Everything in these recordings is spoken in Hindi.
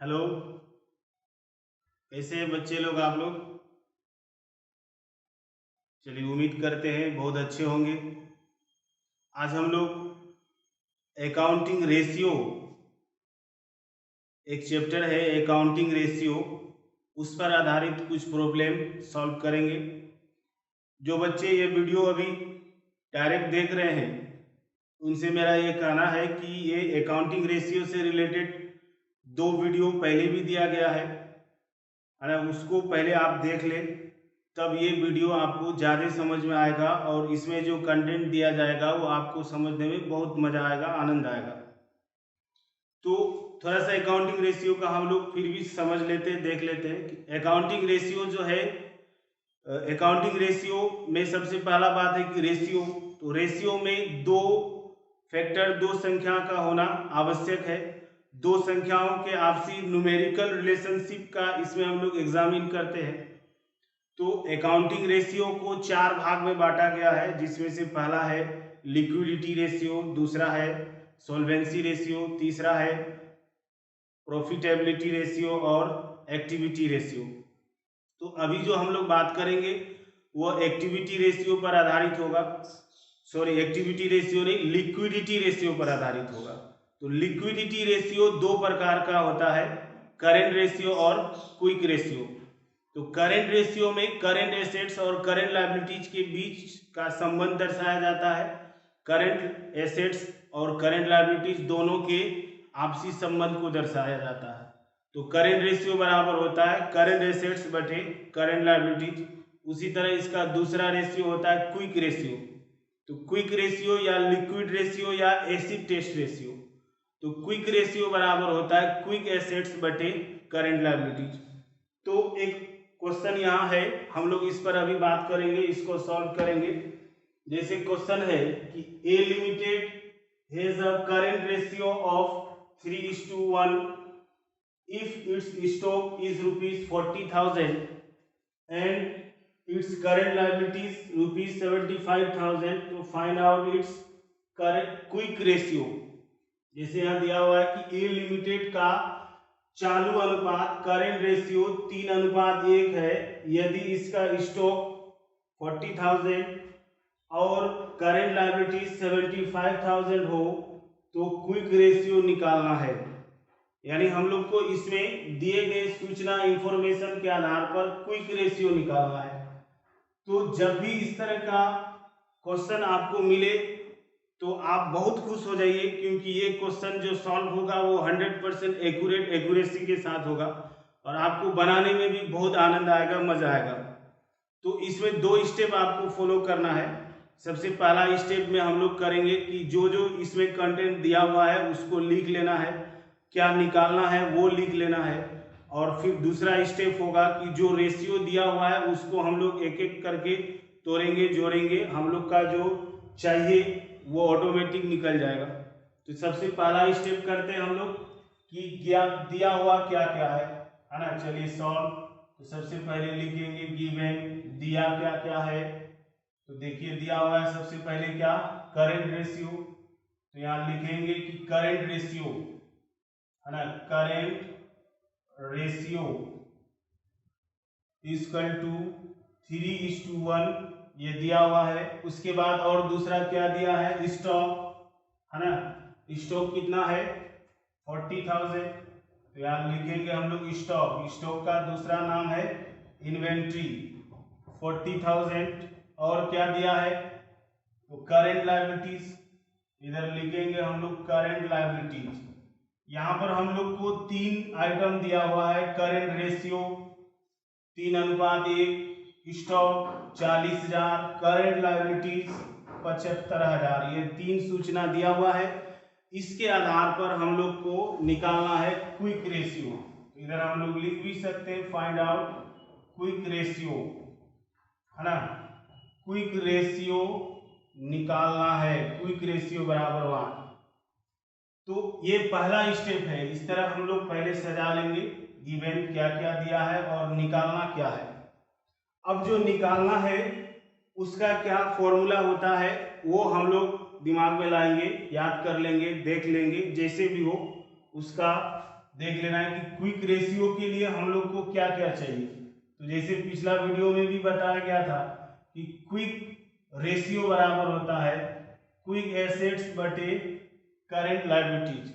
हेलो। कैसे हैं बच्चे लोग आप लोग? चलिए, उम्मीद करते हैं बहुत अच्छे होंगे। आज हम लोग अकाउंटिंग रेशियो, एक चैप्टर है अकाउंटिंग रेशियो, उस पर आधारित कुछ प्रॉब्लम सॉल्व करेंगे। जो बच्चे ये वीडियो अभी डायरेक्ट देख रहे हैं उनसे मेरा ये कहना है कि ये अकाउंटिंग रेशियो से रिलेटेड दो वीडियो पहले भी दिया गया है ना, उसको पहले आप देख लें, तब ये वीडियो आपको ज़्यादा समझ में आएगा और इसमें जो कंटेंट दिया जाएगा वो आपको समझने में बहुत मज़ा आएगा, आनंद आएगा। तो थोड़ा सा अकाउंटिंग रेशियो का हम लोग फिर भी समझ लेते हैं, देख लेते हैं कि अकाउंटिंग रेशियो जो है, अकाउंटिंग रेशियो में सबसे पहला बात है कि रेशियो, तो रेशियो में दो फैक्टर, दो संख्या का होना आवश्यक है। दो संख्याओं के आपसी न्यूमेरिकल रिलेशनशिप का इसमें हम लोग एग्जामिन करते हैं। तो अकाउंटिंग रेशियो को चार भाग में बांटा गया है, जिसमें से पहला है लिक्विडिटी रेशियो, दूसरा है सॉल्वेंसी रेशियो, तीसरा है प्रॉफिटेबिलिटी रेशियो और एक्टिविटी रेशियो। तो अभी जो हम लोग बात करेंगे वो एक्टिविटी रेशियो पर आधारित होगा, सॉरी एक्टिविटी रेशियो नहीं, लिक्विडिटी रेशियो पर आधारित होगा। तो लिक्विडिटी रेशियो दो प्रकार का होता है, करेंट रेशियो और क्विक रेशियो। तो करेंट रेशियो में करेंट एसेट्स और करेंट लायबिलिटीज के बीच का संबंध दर्शाया जाता है। करेंट एसेट्स और करेंट लायबिलिटीज दोनों के आपसी संबंध को दर्शाया जाता है। तो करेंट रेशियो बराबर होता है करेंट एसेट्स बटे करेंट लायबिलिटीज। उसी तरह इसका दूसरा रेशियो होता है क्विक रेशियो। तो क्विक रेशियो या लिक्विड रेशियो या एसिड टेस्ट रेशियो। तो क्विक रेशियो बराबर होता है क्विक एसेट्स बटे करेंट लायबिलिटीज। तो एक क्वेश्चन यहाँ है, हम लोग इस पर अभी बात करेंगे, इसको सॉल्व करेंगे। जैसे क्वेश्चन है कि A limited has a current ratio of 3:1 if its stock is rupees 40,000 and its current liabilities rupees 75,000, to find out its current quick ratio। जैसे यहाँ दिया हुआ है कि ए लिमिटेड का चालू अनुपात करेंट रेशियो 3:1 है, यदि इसका स्टॉक 40,000 और करेंट लायबिलिटी 75,000 हो तो क्विक रेशियो निकालना है। यानी हम लोग को इसमें दिए गए सूचना इंफॉर्मेशन के आधार पर क्विक रेशियो निकालना है। तो जब भी इस तरह का क्वेश्चन आपको मिले तो आप बहुत खुश हो जाइए, क्योंकि ये क्वेश्चन जो सॉल्व होगा वो 100% एक्यूरेसी के साथ होगा और आपको बनाने में भी बहुत आनंद आएगा, मजा आएगा। तो इसमें दो स्टेप आपको फॉलो करना है। सबसे पहला स्टेप में हम लोग करेंगे कि जो जो इसमें कंटेंट दिया हुआ है उसको लिख लेना है, क्या निकालना है वो लिख लेना है। और फिर दूसरा स्टेप होगा कि जो रेशियो दिया हुआ है उसको हम लोग एक एक करके तोड़ेंगे, जोड़ेंगे, हम लोग का जो चाहिए वो ऑटोमेटिक निकल जाएगा। तो सबसे पहला स्टेप करते हैं हम लोग कि क्या दिया हुआ क्या क्या है ना। चलिए सॉल्व। तो सबसे पहले लिखेंगे गिवन, दिया क्या क्या है। तो देखिए दिया हुआ है सबसे पहले क्या, करेंट रेशियो। तो यहाँ लिखेंगे कि करेंट रेशियो है ना, करेंट रेशियो इक्वल टू 3:1, ये दिया हुआ है। उसके बाद और दूसरा क्या दिया है, स्टॉक है ना। स्टॉक कितना है 40,000। तो यहाँ लिखेंगे हम लोग स्टॉक, स्टॉक का दूसरा नाम है इन्वेंट्री 40,000। और क्या दिया है, तो करेंट लायबिलिटीज, इधर लिखेंगे हम लोग करेंट लायबिलिटीज। यहाँ पर हम लोग को तीन आइटम दिया हुआ है, current ratio 3:1, stock 40,000, current liabilities 75,000, ये तीन सूचना दिया हुआ है। इसके आधार पर हम लोग को निकालना है क्विक रेशियो। इधर हम लोग लिख भी सकते हैं फाइंड आउट क्विक रेशियो है ना। क्विक रेशियो निकालना है, क्विक रेशियो बराबर 1। तो ये पहला स्टेप है, इस तरह हम लोग पहले सजा लेंगे गिवन क्या क्या दिया है और निकालना क्या है। अब जो निकालना है उसका क्या फॉर्मूला होता है वो हम लोग दिमाग में लाएंगे, याद कर लेंगे, देख लेंगे, जैसे भी हो उसका देख लेना है कि क्विक रेशियो के लिए हम लोग को क्या क्या चाहिए। तो जैसे पिछला वीडियो में भी बताया गया था कि क्विक रेशियो बराबर होता है क्विक एसेट्स बटे करेंट लायबिलिटीज,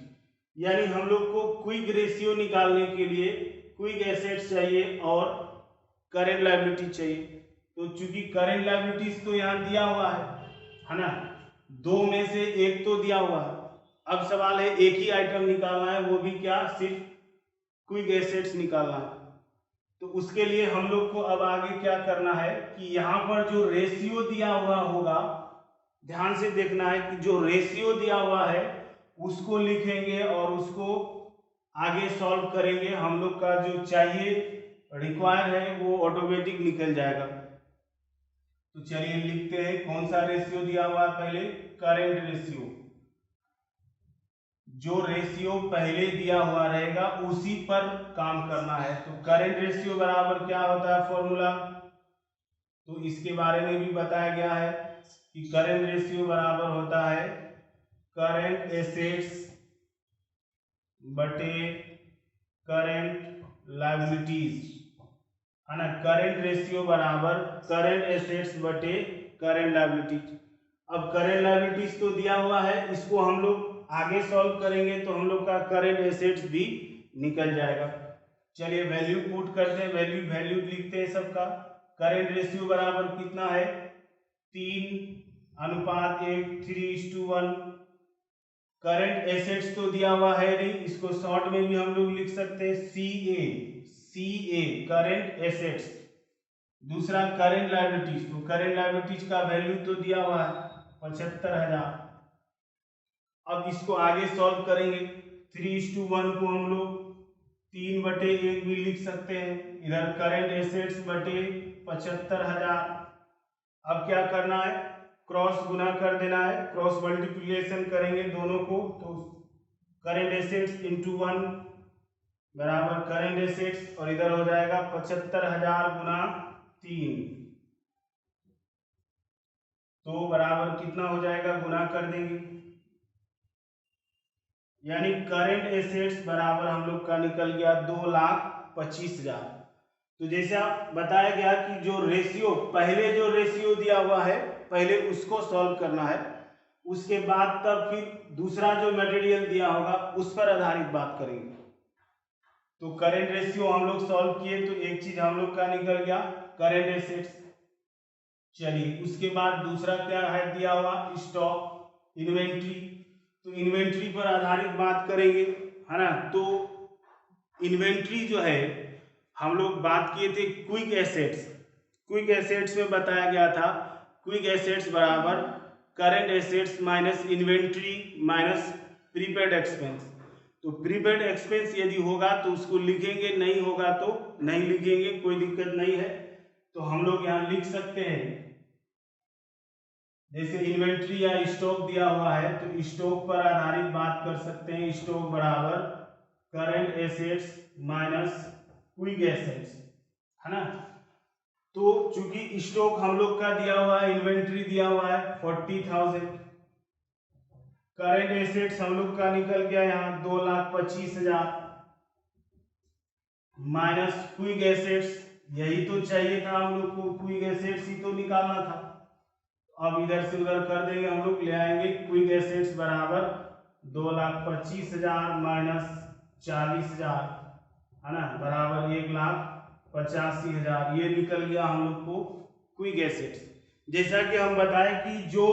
यानी हम लोग को क्विक रेशियो निकालने के लिए क्विक एसेट्स चाहिए और करेंट लायबिलिटी चाहिए। तो चूंकि करेंट लायबिलिटीज तो यहाँ दिया हुआ है ना, दो में से एक तो दिया हुआ है। अब सवाल है एक ही आइटम निकालना है, वो भी क्या, सिर्फ क्विक एसेट्स निकालना है। तो उसके लिए हम लोग को अब आगे क्या करना है कि यहाँ पर जो रेशियो दिया हुआ होगा, ध्यान से देखना है कि जो रेशियो दिया हुआ है उसको लिखेंगे और उसको आगे सॉल्व करेंगे। हम लोग का जो चाहिए रिक्वायर है वो ऑटोमेटिक निकल जाएगा। तो चलिए लिखते हैं कौन सा रेशियो दिया हुआ है। पहले करेंट रेशियो, जो रेशियो पहले दिया हुआ रहेगा उसी पर काम करना है। तो करेंट रेशियो बराबर क्या होता है फॉर्मूला, तो इसके बारे में भी बताया गया है कि करेंट रेशियो बराबर होता है करेंट एसेट्स बटे करेंट लायबिलिटीज, है ना। करेंट रेशियो बराबर करेंट एसेट्स बटे करेंट लायबिलिटीज। अब करेंट लायबिलिटीज तो दिया हुआ है, इसको हम लोग आगे सॉल्व करेंगे तो हम लोग का करेंट एसेट्स भी निकल जाएगा। चलिए वैल्यू पुट करते हैं, वैल्यू लिखते हैं सबका। करेंट रेशियो बराबर कितना है 3:1 3:1। करंट एसेट्स तो दिया हुआ है नहीं, इसको शॉर्ट में भी हम लोग लिख सकते हैं सी ए करंट एसेट्स। दूसरा करंट लायबिलिटीज, तो करंट लायबिलिटीज का वैल्यू तो दिया हुआ है 75,000। अब इसको आगे सॉल्व करेंगे, 3:1 को हम लोग 3/1 भी लिख सकते हैं। इधर करंट एसेट्स बटे 75,000। अब क्या करना है, क्रॉस गुना कर देना है, क्रॉस मल्टीप्लिकेशन करेंगे दोनों को। तो करंट एसेट्स इंटू 1 बराबर करंट एसेट्स, और इधर हो जाएगा 75,000 गुना 3, तो बराबर कितना हो जाएगा, गुना कर देंगे, यानी करंट एसेट्स बराबर हम लोग का निकल गया 2,25,000। तो जैसा बताया गया कि जो रेशियो, पहले जो रेशियो दिया हुआ है पहले उसको सॉल्व करना है, उसके बाद तब फिर दूसरा जो मटेरियल दिया होगा उस पर आधारित बात करेंगे। तो करंट रेशियो हम लोग सॉल्व किए तो एक चीज हम लोग का निकल गया करंट एसेट्स। चलिए उसके बाद दूसरा क्या है दिया हुआ, स्टॉक इन्वेंट्री। तो इन्वेंट्री पर आधारित बात करेंगे, है ना। तो इन्वेंट्री जो है हम लोग बात किए थे क्विक एसेट्स। क्विक एसेट्स में बताया गया था क्विक एसेट्स बराबर current assets minus inventory minus prepaid expense. तो प्रीपेड एक्सपेंस यदि होगा तो उसको लिखेंगे, नहीं होगा तो नहीं लिखेंगे, कोई दिक्कत नहीं है। तो हम लोग यहाँ लिख सकते हैं, जैसे इन्वेंट्री या स्टॉक दिया हुआ है तो स्टॉक पर आधारित बात कर सकते हैं। स्टॉक बराबर current assets minus quick assets, है ना। तो चूंकि स्टॉक हम लोग का दिया हुआ है, इन्वेंट्री दिया हुआ है 40,000, करंट एसेट्स हम लोग का निकल गया यहाँ 2,25,000 माइनस क्विक एसेट्स, यही तो चाहिए था हम लोग को, क्विक एसेट्स ही तो निकालना था। अब इधर से उधर कर देंगे, हम लोग ले आएंगे क्विक एसेट्स बराबर 2,25,000 माइनस 40,000, है ना, बराबर 1,85,000। ये निकल गया हम लोग को क्विक एसेट्स। जैसा कि हम बताएं कि जो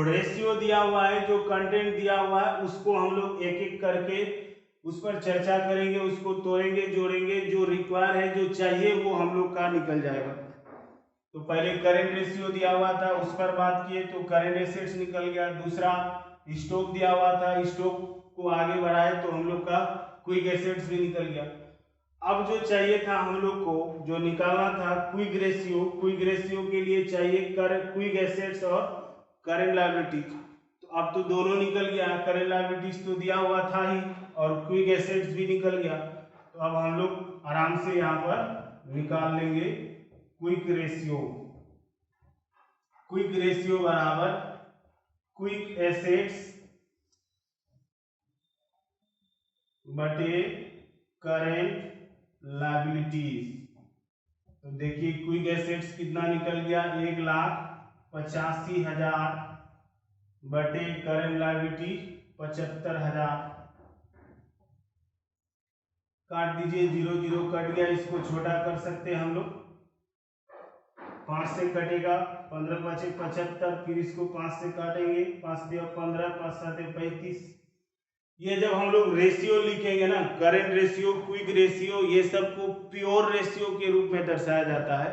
रेशियो दिया हुआ है, जो कंटेंट दिया हुआ है, उसको हम लोग एक एक करके उस पर चर्चा करेंगे, उसको तोड़ेंगे जोड़ेंगे, जो रिक्वायर है जो चाहिए वो हम लोग का निकल जाएगा। तो पहले करंट रेशियो दिया हुआ था उस पर बात किए तो करंट एसेट्स निकल गया। दूसरा स्टॉक दिया हुआ था, स्टॉक को आगे बढ़ाए तो हम लोग का क्विक एसेट्स भी निकल गया। अब जो चाहिए था हम लोग को, जो निकालना था क्विक रेशियो, क्विक रेशियो के लिए चाहिए क्विक एसेट्स और करंट लायबिलिटीज। तो अब तो दोनों निकल गया, करंट लायबिलिटीज तो दिया हुआ था ही और क्विक एसेट्स भी निकल गया। तो अब हम लोग आराम से यहाँ पर निकाल लेंगे क्विक रेशियो। क्विक रेशियो बराबर क्विक एसेट्स बटे करेंट लायबिलिटीज। तो देखिए क्विक एसेट्स कितना निकल गया, 1,85,000 बटे करेंट लायबिलिटी 75,000। काट दीजिए, 0 0 कट गया, इसको छोटा कर सकते हैं हम लोग। 5 से कटेगा, 15 5 75, फिर इसको 5 से काटेंगे, 5 दिया 15, 5 7 35। ये जब हम लोग रेशियो लिखेंगे ना, करेंट रेशियो, क्विक रेशियो, ये सबको प्योर रेशियो के रूप में दर्शाया जाता है।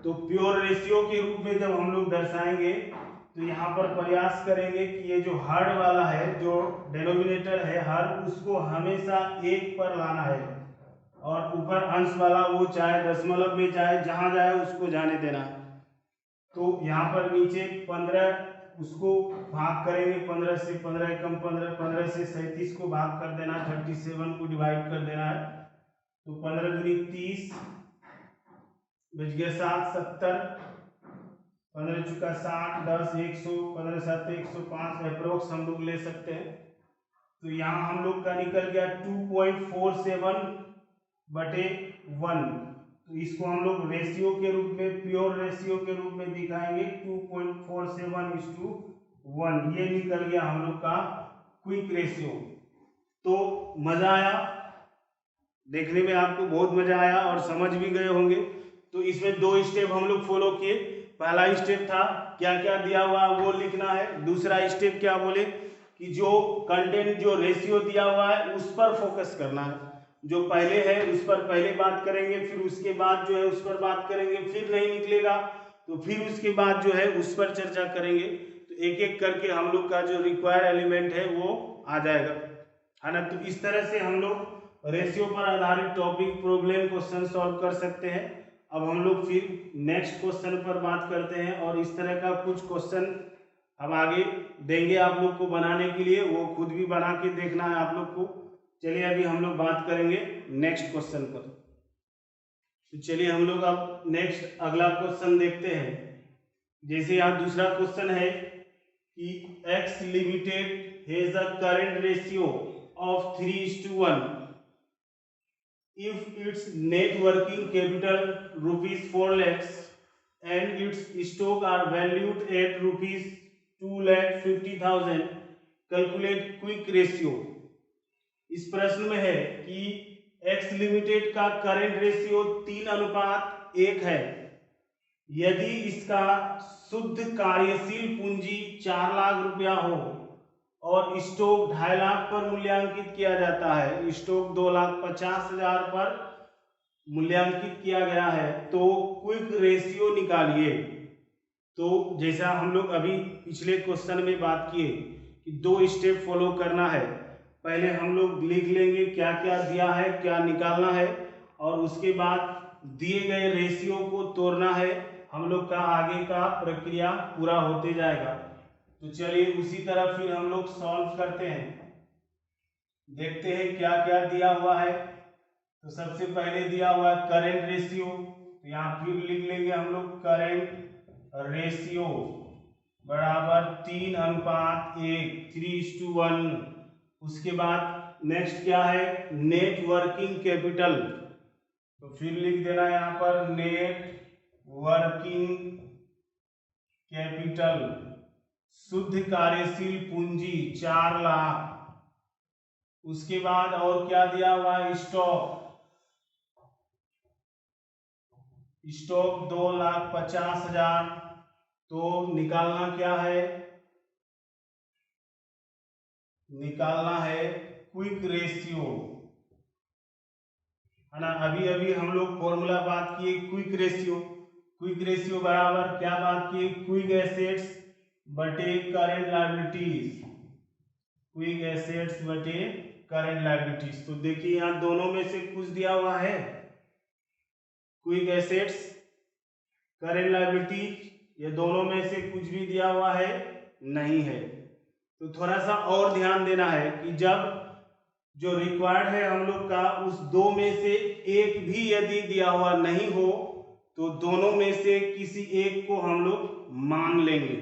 तो प्योर रेशियो के रूप में जब हम लोग दर्शाएंगे तो यहाँ पर प्रयास करेंगे कि ये जो हर वाला है, जो डिनोमिनेटर है हर, उसको हमेशा 1 पर लाना है, और ऊपर अंश वाला वो चाहे दशमलव में चाहे जहां जाए उसको जाने देना। तो यहाँ पर नीचे 15, उसको भाग करेंगे 15 से, 15 एकम 15, 15 से 37 को भाग कर देना, 37 को डिवाइड कर देना है। तो 15 दूनी 30, बच गया 7 70, 15 चुका 60, 10 100, 15 7 105 अप्रोक्स हम लोग ले सकते हैं। तो यहाँ हम लोग का निकल गया 2.47 बटे 1। तो इसको हम लोग रेशियो के रूप में, प्योर रेशियो के रूप में दिखाएंगे, 2.47:1। ये निकल गया हम लोग का क्विक रेशियो। तो मजा आया देखने में, आपको बहुत मजा आया और समझ भी गए होंगे। तो इसमें 2 स्टेप हम लोग फॉलो किए। पहला स्टेप था क्या क्या दिया हुआ वो लिखना है। दूसरा स्टेप क्या बोले कि जो कंटेंट, जो रेशियो दिया हुआ है उस पर फोकस करना है। जो पहले है उस पर पहले बात करेंगे, फिर उसके बाद जो है उस पर बात करेंगे, फिर नहीं निकलेगा तो फिर उसके बाद जो है उस पर चर्चा करेंगे। तो एक एक करके हम लोग का जो रिक्वायर एलिमेंट है वो आ जाएगा, है ना। तो इस तरह से हम लोग रेशियो पर आधारित टॉपिक, प्रॉब्लम, क्वेश्चन सॉल्व कर सकते हैं। अब हम लोग फिर नेक्स्ट क्वेश्चन पर बात करते हैं, और इस तरह का कुछ क्वेश्चन हम आगे देंगे आप लोग को बनाने के लिए, वो खुद भी बना के देखना है आप लोग को। चलिए अभी हम लोग बात करेंगे नेक्स्ट क्वेश्चन पर। तो चलिए हम लोग अब नेक्स्ट अगला क्वेश्चन देखते हैं। जैसे यहाँ दूसरा क्वेश्चन है कि x limited has a current ratio of 3:1 if its net working capital ₹4 lakhs and its stock are valued at ₹2,50,000, calculate quick ratio। इस प्रश्न में है कि एक्स लिमिटेड का करंट रेशियो 3:1 है। यदि इसका शुद्ध कार्यशील पूंजी 4 लाख रुपया हो और स्टॉक 2.5 लाख पर मूल्यांकित किया जाता है, स्टॉक 2,50,000 पर मूल्यांकित किया गया है, तो क्विक रेशियो निकालिए। तो जैसा हम लोग अभी पिछले क्वेश्चन में बात किए कि 2 स्टेप फॉलो करना है। पहले हम लोग लिख लेंगे क्या क्या दिया है, क्या निकालना है, और उसके बाद दिए गए रेशियो को तोड़ना है। हम लोग का आगे का प्रक्रिया पूरा होते जाएगा। तो चलिए उसी तरह फिर हम लोग सॉल्व करते हैं, देखते हैं क्या क्या दिया हुआ है। तो सबसे पहले दिया हुआ है करेंट रेशियो, तो यहाँ फिर लिख लेंगे हम लोग करेंट रेशियो बराबर 3:1, 3:1। उसके बाद नेक्स्ट क्या है, नेट वर्किंग कैपिटल, तो फिर लिख देना यहाँ पर नेट वर्किंग कैपिटल, शुद्ध कार्यशील पूंजी 4 लाख। उसके बाद और क्या दिया हुआ है, स्टॉक, स्टॉक 2,50,000। तो निकालना क्या है, निकालना है क्विक रेशियो, है ना। अभी अभी हम लोग फॉर्मूला बात किए क्विक रेशियो। क्विक रेशियो बराबर क्या बात किए, क्विक एसेट्स बटे करेंट लायबिलिटीज, क्विक एसेट्स बटे करेंट लायबिलिटीज। तो देखिए यहाँ दोनों में से कुछ दिया हुआ है, क्विक एसेट्स, करेंट लायबिलिटी, ये दोनों में से कुछ भी दिया हुआ है नहीं है। तो थोड़ा सा और ध्यान देना है कि जब जो रिक्वायर्ड है हम लोग का, उस 2 में से एक भी यदि दिया हुआ नहीं हो तो दोनों में से किसी एक को हम लोग मान लेंगे,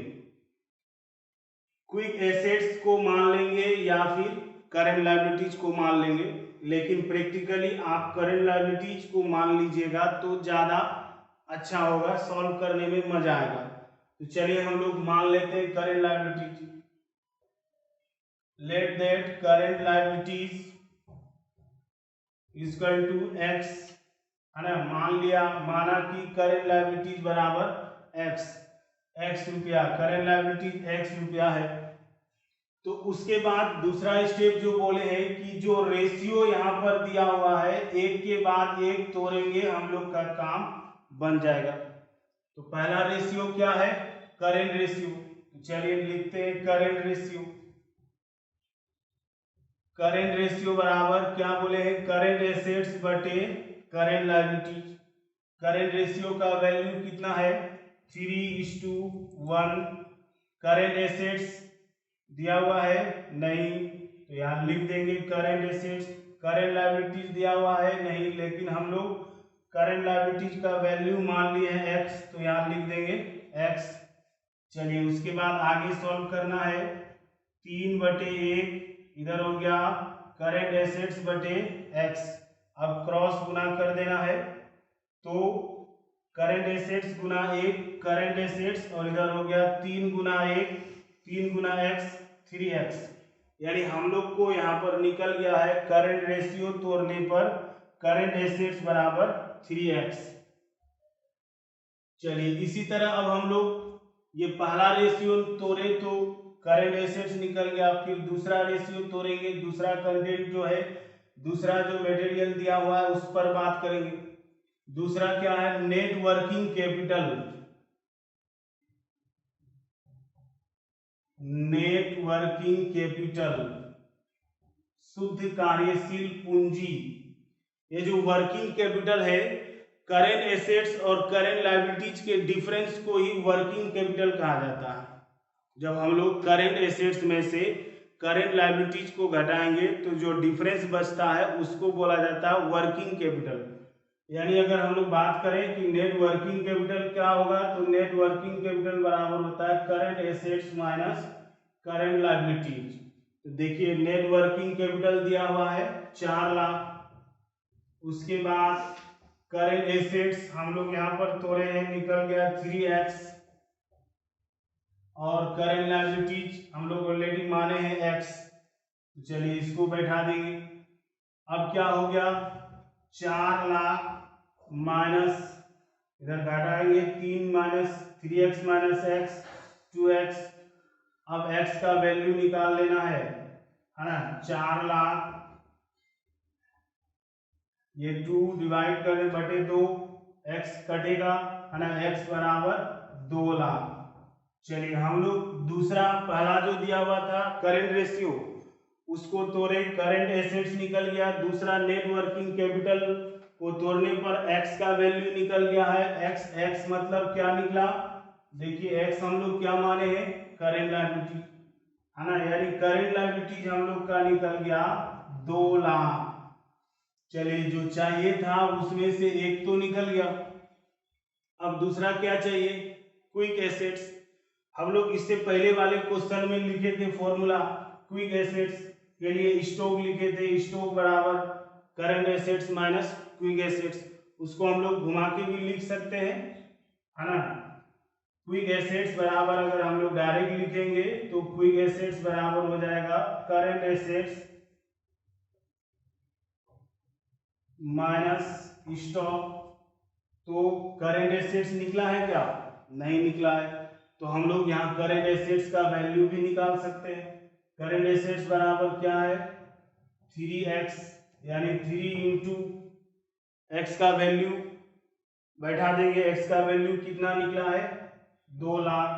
क्विक एसेट्स को मान लेंगे या फिर करेंट लायबिलिटीज को मान लेंगे। लेकिन प्रैक्टिकली आप करंट लायबिलिटीज को मान लीजिएगा तो ज़्यादा अच्छा होगा, सॉल्व करने में मजा आएगा। तो चलिए हम लोग मान लेते हैं current liabilities. Let that current liabilities equal to X, है ना। माना कि करंट लायबिलिटीज बराबर एक्स रुपया, करंट लायबिलिटीज एक्स रुपया है। तो उसके बाद दूसरा स्टेप जो बोले हैं कि जो रेशियो यहाँ पर दिया हुआ है एक के बाद एक तोड़ेंगे, हम लोग का काम बन जाएगा। तो पहला रेशियो क्या है, करंट रेशियो। तो चलिए लिखते हैं करंट रेशियो। करंट रेशियो बराबर क्या बोले हैं, करंट एसेट्स बटे करंट लायबिलिटीज। करंट रेशियो का वैल्यू कितना है 3:1। करंट एसेट्स दिया हुआ है नहीं, तो यहाँ लिख देंगे करंट एसेट्स। करंट लायबिलिटीज दिया हुआ है नहीं, लेकिन हम लोग करंट लायबिलिटीज का वैल्यू मान लिए हैं एक्स, तो यहाँ लिख देंगे एक्स। चलिए उसके बाद आगे सॉल्व करना है। 3/1 इधर हो गया करंट एसेट्स बटे एक्स। अब क्रॉस गुना कर देना है, तो करंट एसेट्स गुना 1 करंट एसेट्स, और इधर हो गया 3 गुना 1 3 गुना एक्स 3x। यानी हम लोग को यहाँ पर निकल गया है करंट रेशियो तोड़ने पर करंट एसेट्स बराबर 3x। चलिए इसी तरह अब हम लोग ये पहला रेशियो तोड़े तो करंट एसेट्स निकल गया, फिर दूसरा रेशियो तोड़ेंगे, दूसरा कंटेंट जो है, दूसरा जो मटेरियल दिया हुआ है उस पर बात करेंगे। दूसरा क्या है, net working capital. Net working capital शुद्ध कार्यशील पूंजी। ये जो वर्किंग कैपिटल है, करेंट एसेट्स और करेंट लायबिलिटीज के डिफरेंस को ही वर्किंग कैपिटल कहा जाता है। जब हम लोग करेंट एसेट्स में से करेंट लायबिलिटीज को घटाएंगे तो जो डिफरेंस बचता है उसको बोला जाता है वर्किंग कैपिटल। यानी अगर हम लोग बात करें कि नेट वर्किंग कैपिटल क्या होगा, तो नेट वर्किंग कैपिटल बराबर होता है current assets minus current liabilities. तो देखिए नेट वर्किंग कैपिटल दिया हुआ है 4 लाख। उसके बाद करंट एसेट्स हम लोग यहाँ पर तोड़े हैं, निकल गया 3x, और करंट लायबिलिटीज हम लोग ऑलरेडी माने हैं x। चलिए इसको बैठा देंगे। अब क्या हो गया, 4 लाख माइनस, इधर घटाएंगे 3 minus 3x minus x 2x। अब x का वैल्यू निकाल लेना है ना। 4 लाख, ये 2 डिवाइड कर दे बटे 2, x कटेगा है ना, x बराबर 2 लाख। चलिए हम लोग दूसरा पहला जो दिया हुआ था करंट रेशियो उसको तोड़े, करंट एसेट्स निकल गया। दूसरा नेट वर्किंग कैपिटल को तोड़ने पर x का वैल्यू निकल गया है x मतलब क्या निकला, देखिए x हम लोग क्या माने हैं, करंट लायबिलिटी है ना। यानी करंट लायबिलिटीज हम लोग का निकल गया 2 लाख। चलिए जो चाहिए था उसमें से एक तो निकल गया। अब दूसरा क्या चाहिए, क्विक एसेट्स। हम लोग इससे पहले वाले क्वेश्चन में लिखे थे फॉर्मूला क्विक एसेट्स के लिए, स्टॉक लिखे थे, स्टॉक बराबर current assets minus quick assets. उसको हम लोग घुमा के भी लिख सकते हैं है ना। क्विक एसेट्स बराबर अगर हम लोग डायरेक्ट लिखेंगे तो क्विक एसेट्स बराबर हो जाएगा करंट एसेट्स माइनस स्टॉक। तो करंट एसेट्स निकला है क्या, नहीं निकला है, तो हम लोग यहाँ करंट एसेट्स का वैल्यू भी निकाल सकते हैं। करंट एसेट्स बराबर क्या है 3x, यानी 3 इंटू एक्स का वैल्यू बैठा देंगे। x का वैल्यू कितना निकला है 2 लाख,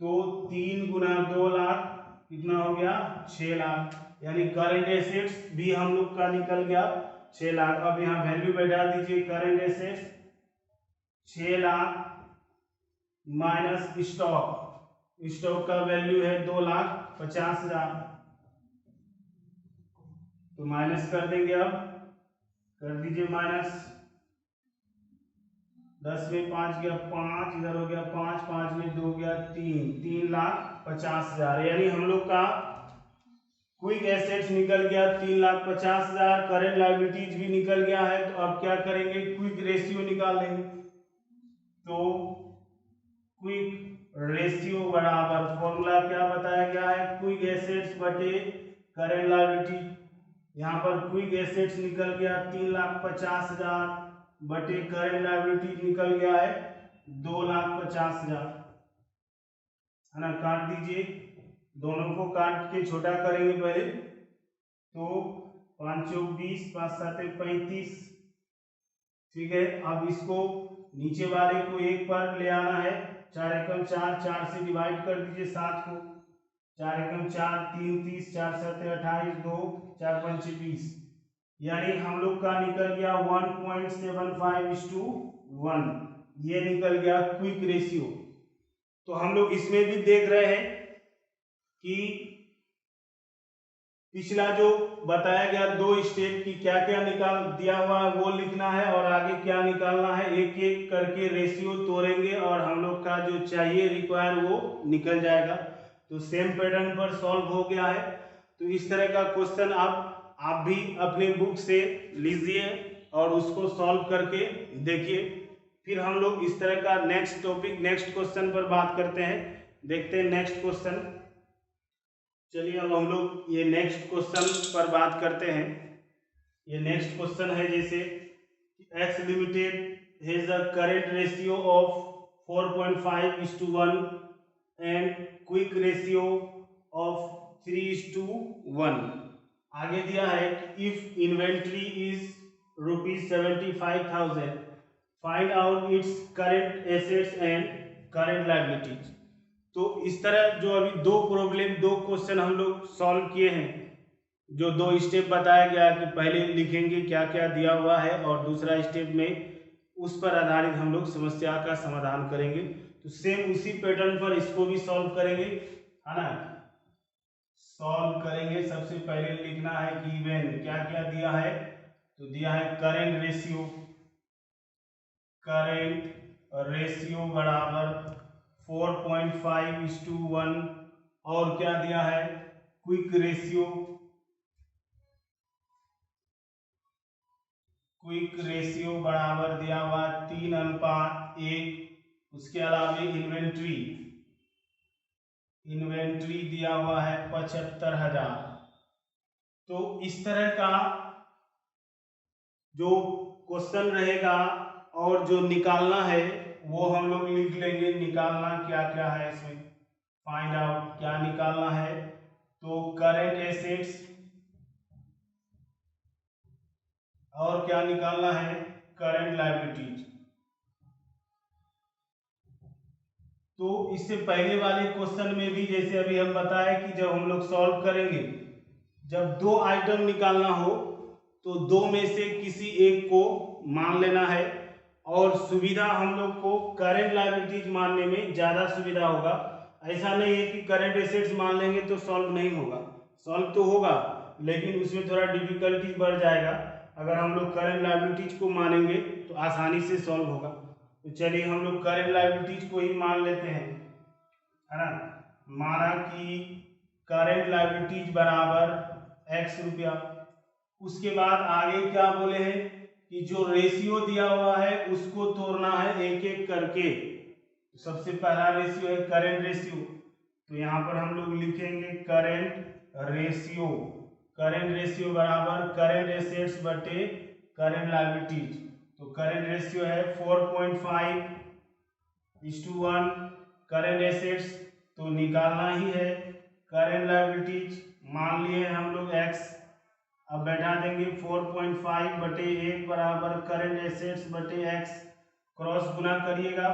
तो 3 गुना 2 लाख कितना हो गया 6 लाख। यानी करंट एसेट्स भी हम लोग का निकल गया 6 लाख। अब यहाँ वैल्यू बैठा दीजिए, current assets 6 lakh minus stock का वैल्यू है 2,50,000, तो माइनस कर देंगे। अब कर दीजिए माइनस, 10 में 5 गया 5, इधर हो गया 5, 5 में 2 गया 3, 3,50,000। यानी हम लोग का क्विक एसेट्स निकल गया 3,50,000, करेंट लायबिलिटीज भी निकल गया है। तो अब क्या करेंगे, क्विक रेशियो निकाल लेंगे। तो क्विक रेशियो बराबर फॉर्मूला क्या बताया गया है, क्विक एसेट्स बटे करेंट लायबिलिटी। यहाँ पर क्विक एसेट्स निकल गया 3,50,000 बटे करेंट लायबिलिटी निकल गया है 2,50,000, है ना। काट दीजिए, दोनों को काट के छोटा करेंगे पहले। तो 5 चौक 20, 5 7 35, ठीक है। अब इसको नीचे वाले को 1 पर ले आना है, 4 एकम 4, 4 से डिवाइड कर दीजिए 7 को, 4 एकम 4, 3 30, 4 7 28, 2 4 5 20, यानी हम लोग का निकल गया 1.75:1, ये निकल गया क्विक रेशियो। तो हम लोग इसमें भी देख रहे हैं कि पिछला जो बताया गया 2 स्टेप की क्या क्या निकाल दिया हुआ है वो लिखना है, और आगे क्या निकालना है एक एक करके रेशियो तोड़ेंगे और हम लोग का जो चाहिए रिक्वायर वो निकल जाएगा। तो सेम पैटर्न पर सॉल्व हो गया है। तो इस तरह का क्वेश्चन आप भी अपने बुक से लीजिए और उसको सॉल्व करके देखिए। फिर हम लोग इस तरह का नेक्स्ट टॉपिक नेक्स्ट क्वेश्चन पर बात करते हैं। देखते हैं नेक्स्ट क्वेश्चन। चलिए अब हम लोग ये नेक्स्ट क्वेश्चन पर बात करते हैं। ये नेक्स्ट क्वेश्चन है जैसे x limited has a current ratio of 4.5:1 and quick ratio of 3:1। आगे दिया है कि if inventory is ₹75,000 find out it's current assets and current liabilities. तो इस तरह जो अभी दो क्वेश्चन हम लोग सॉल्व किए हैं, जो 2 स्टेप बताया गया कि पहले लिखेंगे क्या क्या दिया हुआ है और दूसरा स्टेप में उस पर आधारित हम लोग समस्या का समाधान करेंगे। तो सेम उसी पैटर्न पर इसको भी सॉल्व करेंगे, है ना। सॉल्व करेंगे, सबसे पहले लिखना है गिवन क्या क्या दिया है। तो दिया है करेंट रेशियो बराबर 4.5:1, और क्या दिया है क्विक रेशियो बराबर दिया हुआ 3:1। उसके अलावा इन्वेंट्री दिया हुआ है 75,000। तो इस तरह का जो क्वेश्चन रहेगा और जो निकालना है वो हम लोग लिख लेंगे। निकालना क्या क्या है इसमें, फाइंड आउट क्या निकालना है। तो करेंट एसेट्स और क्या निकालना है करेंट लायबिलिटीज। तो इससे पहले वाले क्वेश्चन में भी जैसे अभी हम बताए कि जब हम लोग सॉल्व करेंगे, जब 2 आइटम निकालना हो तो 2 में से किसी एक को मान लेना है, और सुविधा हम लोग को करेंट लायबिलिटीज मानने में ज़्यादा सुविधा होगा। ऐसा नहीं है कि करेंट एसेट्स मान लेंगे तो सॉल्व नहीं होगा, सॉल्व तो होगा लेकिन उसमें थोड़ा डिफिकल्टीज बढ़ जाएगा। अगर हम लोग करेंट लायबिलिटीज को मानेंगे तो आसानी से सॉल्व होगा। तो चलिए हम लोग करेंट लायबिलिटीज को ही मान लेते हैं, है ना। माना कि करेंट लायबिलिटीज बराबर x रुपया। उसके बाद आगे क्या बोले हैं कि जो रेशियो दिया हुआ है उसको तोड़ना है एक एक करके। तो सबसे पहला रेशियो है करेंट रेशियो। तो यहाँ पर हम लोग लिखेंगे करेंट रेशियो बराबर करेंट एसेट्स बटे करेंट लायबिलिटीज। तो करेंट रेशियो है 4.5:1 करेंट एसेट्स, तो निकालना ही है करेंट लायबिलिटीज मान लिए हम लोग x। अब बैठा देंगे 4.5 बटे 1 बराबर करेंट एसेट्स बटे x, क्रॉस गुना करिएगा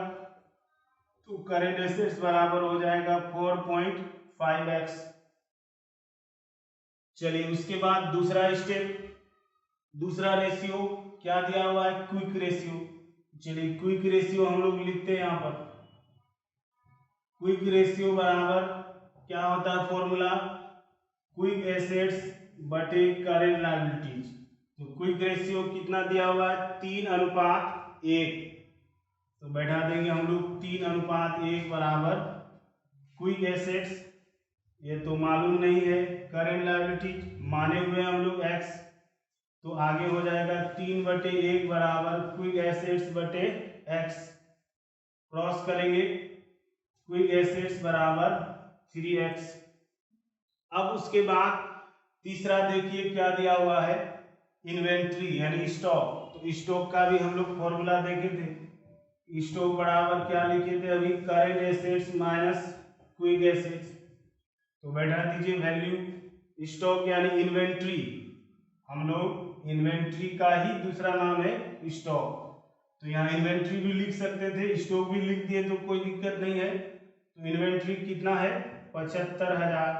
तो करेंट एसेट्स बराबर हो जाएगा 4.5x। चलिए उसके बाद दूसरा स्टेप, दूसरा रेशियो क्या दिया हुआ है क्विक रेशियो। चलिए क्विक रेशियो हम लोग लिखते हैं यहाँ पर। क्विक रेशियो बराबर क्या होता है फॉर्मूला, क्विक एसेट्स बटे करेंट लायबिलिटीज। तो क्विक रेशियो कितना दिया हुआ है 3:1। तो बैठा देंगे हम लोग 3:1 बराबर क्विक एसेट्स ये तो मालूम नहीं है। करेंट लायबिलिटी माने हुए हम लोग x, तो आगे हो जाएगा 3/1 बराबर क्विक एसेट्स बटे x। क्रॉस करेंगे, क्विक एसेट्स बराबर 3x। अब उसके बाद तीसरा देखिए क्या दिया हुआ है, इन्वेंट्री यानी स्टॉक। तो स्टॉक का भी हम लोग फॉर्मूला देखे थे। स्टॉक बराबर क्या लिखे थे अभी, current assets minus quick assets. तो बैठा दीजिए वैल्यू स्टॉक यानी इन्वेंट्री, हम लोग इन्वेंट्री का ही दूसरा नाम है स्टॉक। तो यहाँ इन्वेंट्री भी लिख सकते थे, स्टॉक भी लिख दिए तो कोई दिक्कत नहीं है। तो इन्वेंट्री कितना है 75,000।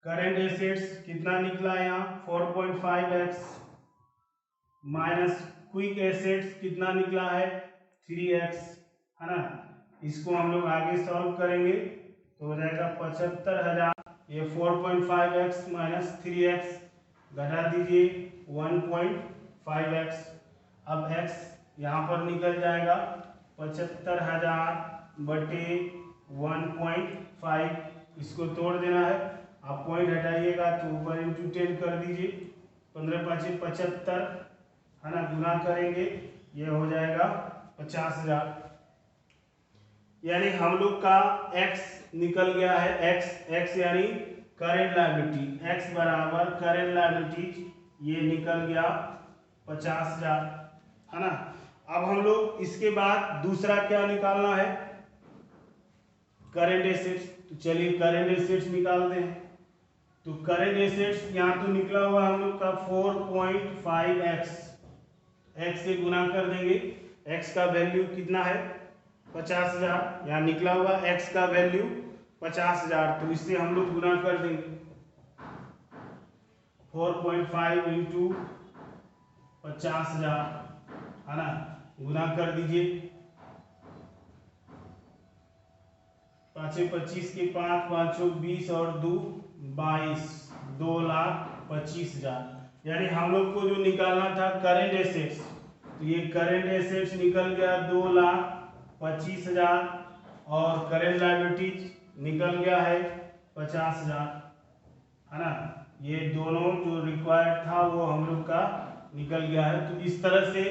करेंट एसेट्स कितना निकला यहाँ 4.5x माइनस क्विक एसेट्स कितना निकला है 3x, है ना। इसको हम लोग आगे सॉल्व करेंगे तो हो जाएगा 75,000, ये 4.5x माइनस 3x घटा दीजिए 1.5x। अब x यहाँ पर निकल जाएगा 75,000 बटे 1.5, इसको तोड़ देना है। आप पॉइंट हटाइएगा तो ऊपर इंटू 10 कर दीजिए, 15×5 = 75, है ना। गुना करेंगे ये हो जाएगा 50,000। यानी हम लोग का x निकल गया है, x यानी करेंट लायबिलिटी, x बराबर करेंट लायबिलिटी ये निकल गया 50,000, है ना। अब हम लोग इसके बाद दूसरा क्या निकालना है, करेंट एसेट्स। तो चलिए करेंट एसेट्स निकालते हैं। तो करेंट एसेट्स यहाँ तो निकला हुआ हम लोग का 4.5x, x से गुना कर देंगे, x का वैल्यू कितना है 50,000, यहाँ निकला हुआ x का वैल्यू 50,000, तो इससे हम लोग गुना कर देंगे 4.5 इंटू 50,000, है ना। गुना कर दीजिए, 5 × 25 के 5, 5 × 20 और 2 22, 2,25,000। यानी हम लोग को जो निकालना था करेंट एसेट्स, तो ये करेंट एसेट्स निकल गया 2,25,000 और करेंट लायबिलिटीज निकल गया है 50,000, है ना। ये दोनों जो रिक्वायर्ड था वो हम लोग का निकल गया है। तो इस तरह से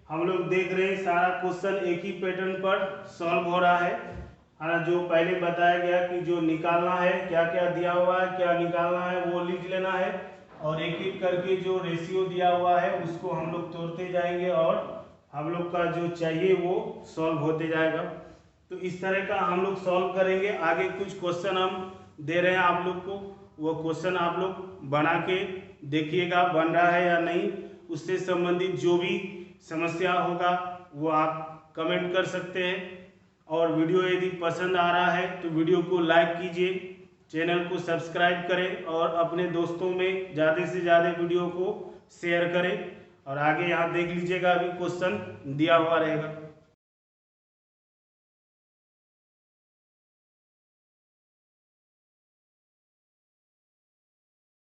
हम लोग देख रहे हैं सारा क्वेश्चन एक ही पैटर्न पर सॉल्व हो रहा है ना। जो पहले बताया गया कि जो निकालना है, क्या क्या दिया हुआ है, क्या निकालना है वो लिख लेना है, और एक एक करके जो रेशियो दिया हुआ है उसको हम लोग तोड़ते जाएंगे और हम लोग का जो चाहिए वो सॉल्व होते जाएगा। तो इस तरह का हम लोग सॉल्व करेंगे। आगे कुछ क्वेश्चन हम दे रहे हैं आप लोग को, वो क्वेश्चन आप लोग बना के देखिएगा बन रहा है या नहीं। उससे संबंधित जो भी समस्या होगा वो आप कमेंट कर सकते हैं। और वीडियो यदि पसंद आ रहा है तो वीडियो को लाइक कीजिए, चैनल को सब्सक्राइब करें और अपने दोस्तों में ज़्यादा से ज़्यादा वीडियो को शेयर करें। और आगे यहाँ देख लीजिएगा, अभी क्वेश्चन दिया हुआ रहेगा।